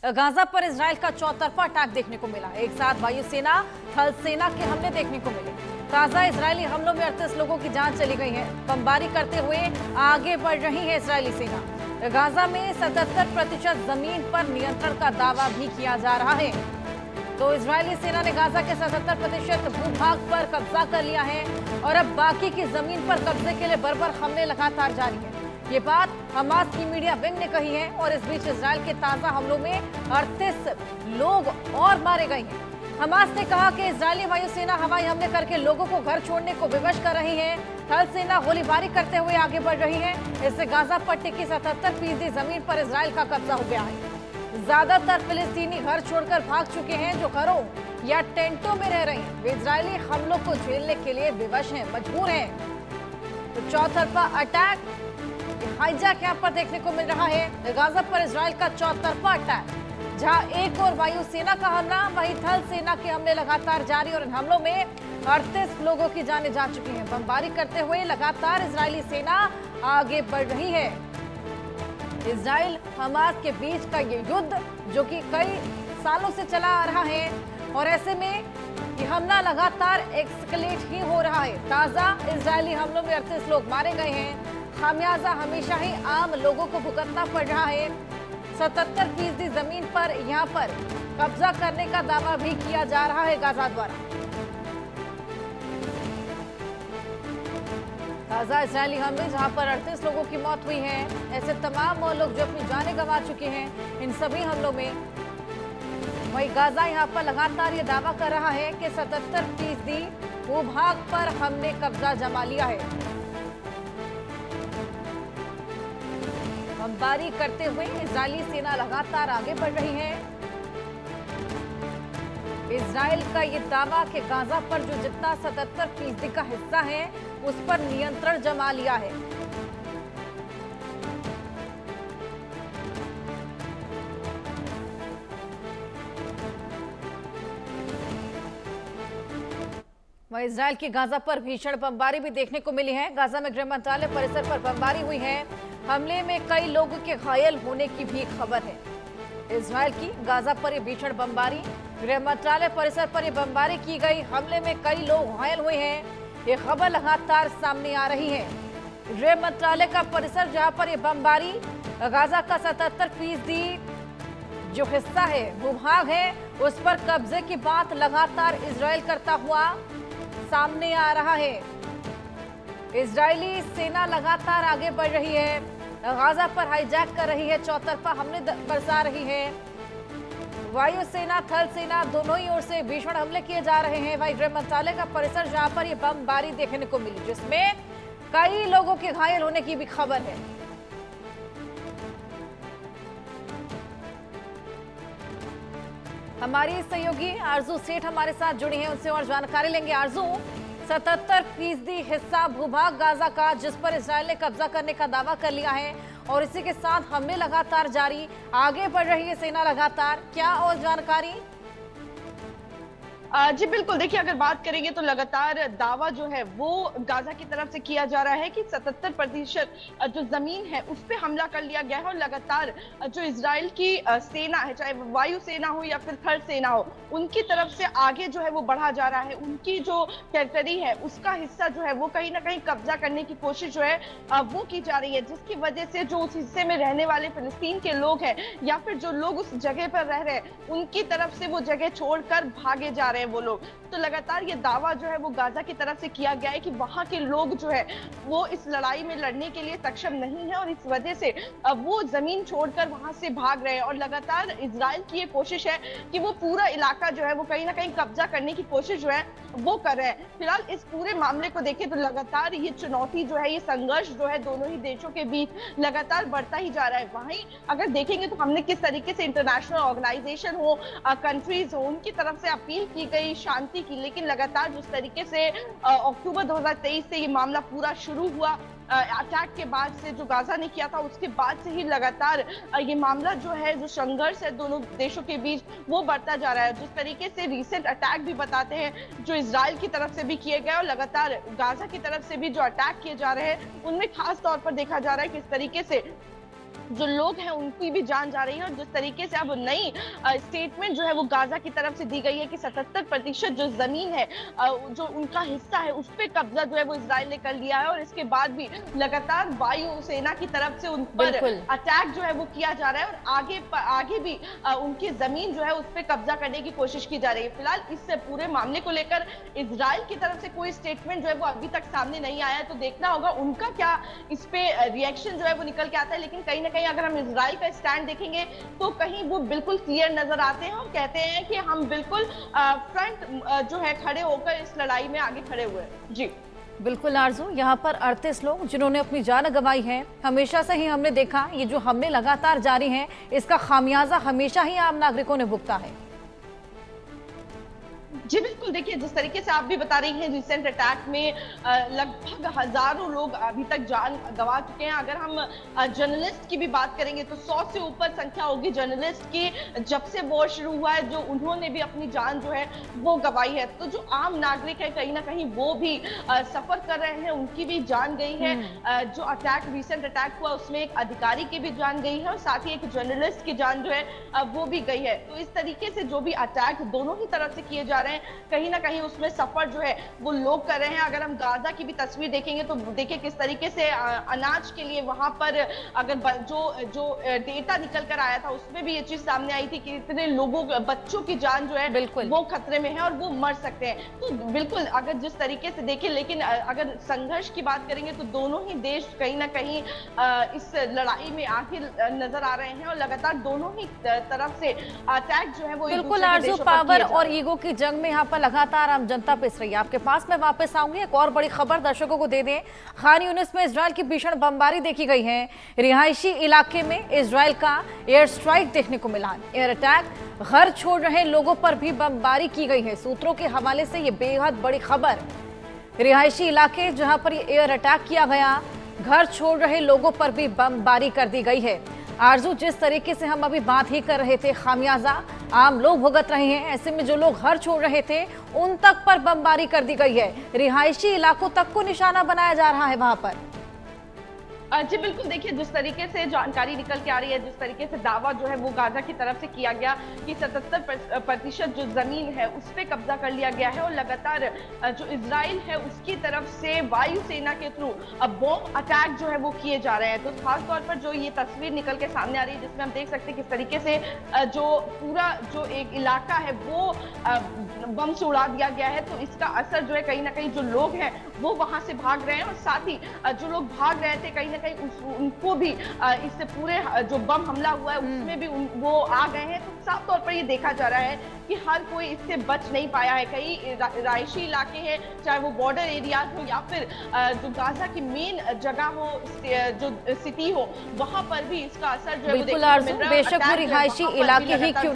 Gaza पर Israel का चौतरफा अटैक देखने को मिला। एक साथ वायुसेना थल सेना के हमले देखने को मिले। ताजा इजरायली हमलों में 38 लोगों की जान चली गई है। बमबारी करते हुए आगे बढ़ रही है इजरायली सेना। गाजा में 77% जमीन पर नियंत्रण का दावा भी किया जा रहा है। तो इजरायली सेना ने गाजा के 77% भूभाग पर कब्जा कर लिया है और अब बाकी की जमीन पर कब्जे के लिए बर्बर हमले लगातार जारी है। ये बात हमास की मीडिया विंग ने कही है। और इस बीच इजराइल के ताजा हमलों में 38 लोग और मारे गए हैं। हमास ने कहा कि इजरायली वायुसेना हवाई हमले करके लोगों को घर छोड़ने को विवश कर रही है। थल सेना गोलीबारी करते हुए आगे बढ़ रही है। इससे गाजा पट्टी की 77% जमीन पर इजराइल का कब्जा हो गया है। ज्यादातर फिलिस्तीनी घर छोड़कर भाग चुके हैं। जो घरों या टेंटों में रह रहे हैं वे इजरायली हमलों को झेलने के लिए विवश हैं, मजबूर हैं। तो चौतरफा अटैक हाईजैक यहाँ पर देखने को मिल रहा है। गाजा पर इजराइल का चौतरफा अटैक, जहां एक और वायुसेना का हमला, वहीं थल सेना के हमले लगातार जारी और इन हमलों में 38 लोगों की जानें जा चुकी हैं। बमबारी करते हुए लगातार इजरायली सेना आगे बढ़ रही है। इजराइल हमास के बीच का ये युद्ध जो कि कई सालों से चला आ रहा है और ऐसे में ये हमला लगातार एक्सकलेट ही हो रहा है। ताजा इजरायली हमलों में 38 लोग मारे गए हैं। खामियाजा हमेशा ही आम लोगों को भुगतना पड़ रहा है। 77% जमीन पर यहाँ पर कब्जा करने का दावा भी किया जा रहा है गाजा द्वारा। ताजा इजरायली हमले जहां पर 38 लोगों की मौत हुई है। ऐसे तमाम वो लोग जो अपनी जानें गंवा चुके हैं इन सभी हमलों में। वहीं गाजा यहाँ पर लगातार ये दावा कर रहा है कि 77% भूभाग पर हमने कब्जा जमा लिया है। बमबारी करते हुए इजरायली सेना लगातार आगे बढ़ रही है। इजराइल का ये दावा कि गाजा पर जो जितना 77% का हिस्सा है उस पर नियंत्रण जमा लिया है। वहीं इजराइल की गाजा पर भीषण बमबारी भी देखने को मिली है। गाजा में गृह मंत्रालय परिसर पर बमबारी हुई है। हमले में कई लोगों के घायल होने की भी खबर है। इजराइल की गाजा पर यह भीषण बमबारी, गृह मंत्रालय परिसर पर यह बमबारी की गई। हमले में कई लोग घायल हुए हैं। ये खबर लगातार सामने आ रही है। गृह मंत्रालय का परिसर जहां पर यह बमबारी, गाजा का 77% जो हिस्सा है, भूभाग है, उस पर कब्जे की बात लगातार इजराइल करता हुआ सामने आ रहा है। इजरायली सेना लगातार आगे बढ़ रही है। गाजा पर हाईजैक कर रही है, चौतरफा हमले बरसा रही है। वायुसेना थल सेना दोनों ही ओर से भीषण हमले किए जा रहे हैं। वहीं गृह मंत्रालय का परिसर जहां पर यह बमबारी देखने को मिली, जिसमें कई लोगों के घायल होने की भी खबर है। हमारी सहयोगी आरजू सेठ हमारे साथ जुड़ी हैं, उनसे और जानकारी लेंगे। आरजू, 77% हिस्सा भूभाग गाजा का जिस पर इजराइल ने कब्जा करने का दावा कर लिया है और इसी के साथ हमले लगातार जारी, आगे बढ़ रही है सेना लगातार, क्या और जानकारी? जी बिल्कुल, देखिए अगर बात करेंगे तो लगातार दावा जो है वो गाजा की तरफ से किया जा रहा है कि 77% जो जमीन है उस पे हमला कर लिया गया है और लगातार जो इजराइल की सेना है, चाहे वायु सेना हो या फिर थल सेना हो, उनकी तरफ से आगे जो है वो बढ़ा जा रहा है। उनकी जो टेरिटरी है उसका हिस्सा जो है वो कहीं ना कहीं कब्जा करने की कोशिश जो है वो की जा रही है, जिसकी वजह से जो उस हिस्से में रहने वाले फिलिस्तीन के लोग हैं या फिर जो लोग उस जगह पर रह रहे हैं उनकी तरफ से वो जगह छोड़कर भागे जा रहे हैं वो लोग। तो लगातार ये दावा जो है वो गाजा की तरफ से किया गया है कि वहां के लोग जो है वो इस लड़ाई में लड़ने के लिए सक्षम नहीं है और इस वजह से वो जमीन छोड़कर वहां से भाग रहे हैं। और लगातार इजराइल की ये कोशिश है कि वो पूरा इलाका जो है वो कहीं ना कहीं कब्जा करने की कोशिश जो है वो कर रहे हैं। फिलहाल इस पूरे मामले को देखें तो लगातार ये चुनौती जो है, ये संघर्ष जो है दोनों ही देशों के बीच लगातार बढ़ता ही जा रहा है। वहीं अगर देखेंगे तो हमने किस तरीके से इंटरनेशनल ऑर्गेनाइजेशन हो, कंट्रीज हो, उनकी तरफ से अपील की गई शांति की, लेकिन लगातार जिस तरीके से अक्टूबर 2023 से ये मामला पूरा शुरू हुआ, अटैक के बाद से जो गाजा ने किया था उसके बाद से ही लगातार ये मामला जो है, जो संघर्ष है दोनों देशों के बीच वो बढ़ता जा रहा है। जिस तरीके से रिसेंट अटैक भी बताते हैं जो इजराइल की तरफ से भी किए गए और लगातार गाजा की तरफ से भी जो अटैक किए जा रहे हैं उनमें खास तौर पर देखा जा रहा है किस तरीके से जो लोग हैं उनकी भी जान जा रही है। और जिस तरीके से अब नई स्टेटमेंट जो है वो गाजा की तरफ से दी गई है कि 77% जो जमीन है जो उनका हिस्सा है उस पे कब्जा जो है वो इजराइल ने कर लिया है। और इसके बाद भी लगातार वायु सेना की तरफ से उन पर अटैक जो है वो किया जा रहा है और आगे भी उनकी जमीन जो है उस पे कब्जा करने की कोशिश की जा रही है। फिलहाल इस पूरे मामले को लेकर इजराइल की तरफ से कोई स्टेटमेंट जो है वो अभी तक सामने नहीं आया है, तो देखना होगा उनका क्या इस पे रिएक्शन जो है वो निकल के आता है। लेकिन कहीं ना कहीं अगर हम इजराइल का स्टैंड देखेंगे तो कहीं वो बिल्कुल क्लियर नजर आते हैं और कहते हैं कि हम बिल्कुल फ्रंट जो है खड़े होकर इस लड़ाई में आगे खड़े हुए हैं। जी बिल्कुल आरजू, यहाँ पर 38 लोग जिन्होंने अपनी जान गंवाई है। हमेशा से ही हमने देखा ये जो हमले लगातार जारी हैं इसका खामियाजा हमेशा ही आम नागरिकों ने भुगता है। जी बिल्कुल, देखिए जिस तरीके से आप भी बता रही हैं रिसेंट अटैक में लगभग हजारों लोग अभी तक जान गंवा चुके हैं। अगर हम जर्नलिस्ट की भी बात करेंगे तो 100 से ऊपर संख्या होगी जर्नलिस्ट की जब से वॉर शुरू हुआ है, जो उन्होंने भी अपनी जान जो है वो गंवाई है। तो जो आम नागरिक है कहीं ना कहीं वो भी सफर कर रहे हैं, उनकी भी जान गई है। जो रिसेंट अटैक हुआ उसमें एक अधिकारी की भी जान गई है और साथ ही एक जर्नलिस्ट की जान जो है वो भी गई है। तो इस तरीके से जो भी अटैक दोनों ही तरफ से किए जा रहे हैं कहीं ना कहीं उसमें सफर जो है वो लोग कर रहे हैं। अगर हम गाजा की भी तस्वीर देखेंगे तो देखिए किस तरीके से अनाज के लिए वहां पर अगर जो डेटा निकल कर आया था उसमें भी ये चीज सामने आई थी कि इतने लोगों बच्चों की जान जो है वो खतरे में है और वो मर सकते हैं। तो बिल्कुल अगर जिस तरीके से देखें, लेकिन अगर संघर्ष की बात करेंगे तो दोनों ही देश कहीं ना कहीं इस लड़ाई में आगे नजर आ रहे हैं और लगातार दोनों ही तरफ से अटैक जो है वो बिल्कुल आरजू, पावर और ईगो की जंग में यहाँ पर लगातार आम जनता पिस रही है। आपके पास मैं वापस आऊंगी, एक और बड़ी खबर दर्शकों को दे दें। खान यूनिस में इजराइल की भीषण बमबारी देखी गई है। रिहायशी इलाके में इजराइल का एयर स्ट्राइक देखने को मिला। एयर अटैक, घर छोड़ रहे लोगों पर भी बमबारी की गई है। सूत्रों के हवाले से ये बेहद बड़ी खबर। रिहायशी इलाके जहां पर एयर अटैक किया गया, घर छोड़ रहे लोगों पर भी बमबारी कर दी गई है। आरजू, जिस तरीके से हम अभी बात ही कर रहे थे, खामियाजा आम लोग भुगत रहे हैं। ऐसे में जो लोग घर छोड़ रहे थे उन तक पर बमबारी कर दी गई है। रिहायशी इलाकों तक को निशाना बनाया जा रहा है वहां पर। जी बिल्कुल, देखिए जिस तरीके से जानकारी निकल के आ रही है, जिस तरीके से दावा जो है वो गाजा की तरफ से किया गया कि 77% जो जमीन है उस पे कब्जा कर लिया गया है और लगातार जो इजराइल है उसकी तरफ से वायुसेना के थ्रू बॉम्ब अटैक जो है वो किए जा रहे हैं। तो खासतौर पर जो ये तस्वीर निकल के सामने आ रही है जिसमें हम देख सकते हैं किस तरीके से जो पूरा जो एक इलाका है वो बम से उड़ा दिया गया है। तो इसका असर जो है कहीं ना कहीं जो लोग हैं वो वहां से भाग रहे हैं और साथ ही जो लोग भाग रहे थे कहीं ना कहीं उनको भी इससे पूरे जो बम हमला हुआ है उसमें भी वो आ गए हैं। तो साफ तौर पर ये देखा जा रहा है कि हर कोई इससे बच नहीं पाया है। कई रिहायशी इलाके हैं, चाहे वो बॉर्डर एरियाज हो या फिर जो गाजा की मेन जगह हो, जो सिटी हो, वहां पर भी इसका असर जो है बिल्कुल आरजू, बेशक वो रिहायशी इलाके ही क्यों